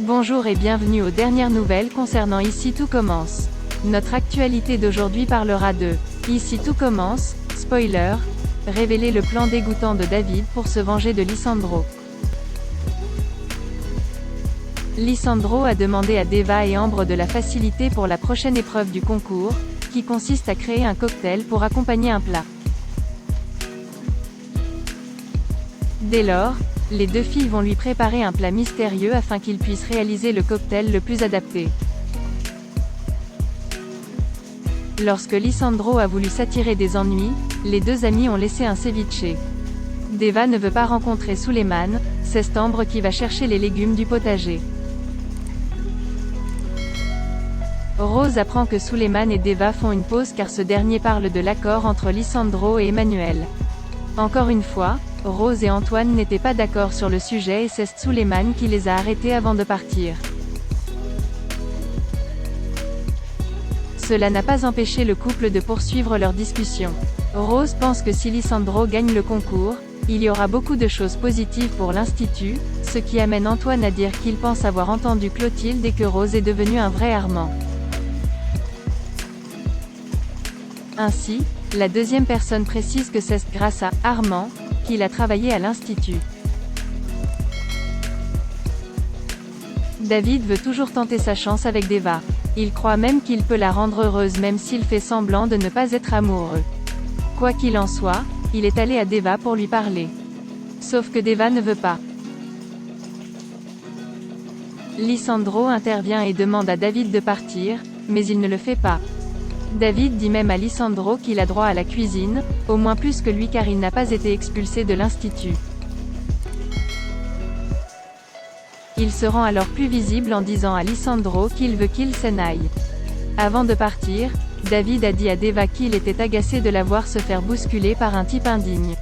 Bonjour et bienvenue aux dernières nouvelles concernant Ici tout commence. Notre actualité d'aujourd'hui parlera de Ici tout commence, spoiler, révéler le plan dégoûtant de David pour se venger de Lisandro. Lisandro a demandé à Deva et Ambre de la faciliter pour la prochaine épreuve du concours, qui consiste à créer un cocktail pour accompagner un plat. Dès lors, les deux filles vont lui préparer un plat mystérieux afin qu'il puisse réaliser le cocktail le plus adapté. Lorsque Lisandro a voulu s'attirer des ennuis, les deux amis ont laissé un ceviche. Deva ne veut pas rencontrer Suleiman, c'est Ambre qui va chercher les légumes du potager. Rose apprend que Suleiman et Deva font une pause car ce dernier parle de l'accord entre Lisandro et Emmanuel. Encore une fois, Rose et Antoine n'étaient pas d'accord sur le sujet et c'est Suleiman qui les a arrêtés avant de partir. Cela n'a pas empêché le couple de poursuivre leur discussion. Rose pense que si Lisandro gagne le concours, il y aura beaucoup de choses positives pour l'Institut, ce qui amène Antoine à dire qu'il pense avoir entendu Clotilde et que Rose est devenue un vrai Armand. Ainsi, la deuxième personne précise que c'est grâce à Armand qu'il a travaillé à l'Institut. David veut toujours tenter sa chance avec Deva. Il croit même qu'il peut la rendre heureuse même s'il fait semblant de ne pas être amoureux. Quoi qu'il en soit, il est allé à Deva pour lui parler. Sauf que Deva ne veut pas. Lisandro intervient et demande à David de partir, mais il ne le fait pas. David dit même à Lisandro qu'il a droit à la cuisine, au moins plus que lui car il n'a pas été expulsé de l'Institut. Il se rend alors plus visible en disant à Lisandro qu'il veut qu'il s'en aille. Avant de partir, David a dit à Deva qu'il était agacé de la voir se faire bousculer par un type indigne.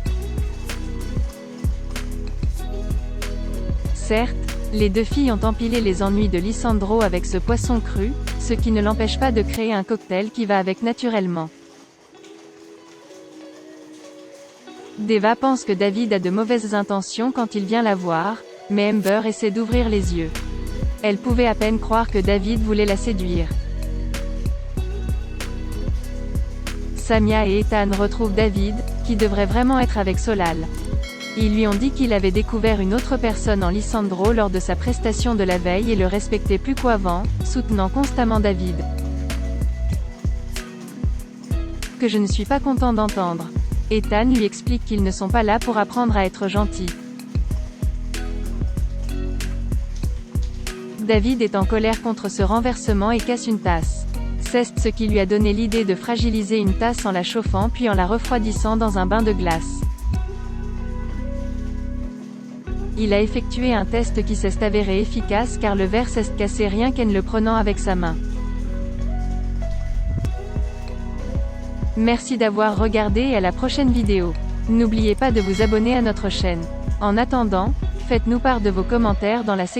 Certes, les deux filles ont empilé les ennuis de Lisandro avec ce poisson cru, ce qui ne l'empêche pas de créer un cocktail qui va avec naturellement. Deva pense que David a de mauvaises intentions quand il vient la voir, mais Amber essaie d'ouvrir les yeux. Elle pouvait à peine croire que David voulait la séduire. Samia et Ethan retrouvent David, qui devrait vraiment être avec Solal. Ils lui ont dit qu'il avait découvert une autre personne en Lisandro lors de sa prestation de la veille et le respectait plus qu'avant, soutenant constamment David. Que je ne suis pas content d'entendre. Ethan lui explique qu'ils ne sont pas là pour apprendre à être gentils. David est en colère contre ce renversement et casse une tasse. C'est ce qui lui a donné l'idée de fragiliser une tasse en la chauffant puis en la refroidissant dans un bain de glace. Il a effectué un test qui s'est avéré efficace car le verre s'est cassé rien qu'en le prenant avec sa main. Merci d'avoir regardé et à la prochaine vidéo. N'oubliez pas de vous abonner à notre chaîne. En attendant, faites-nous part de vos commentaires dans la section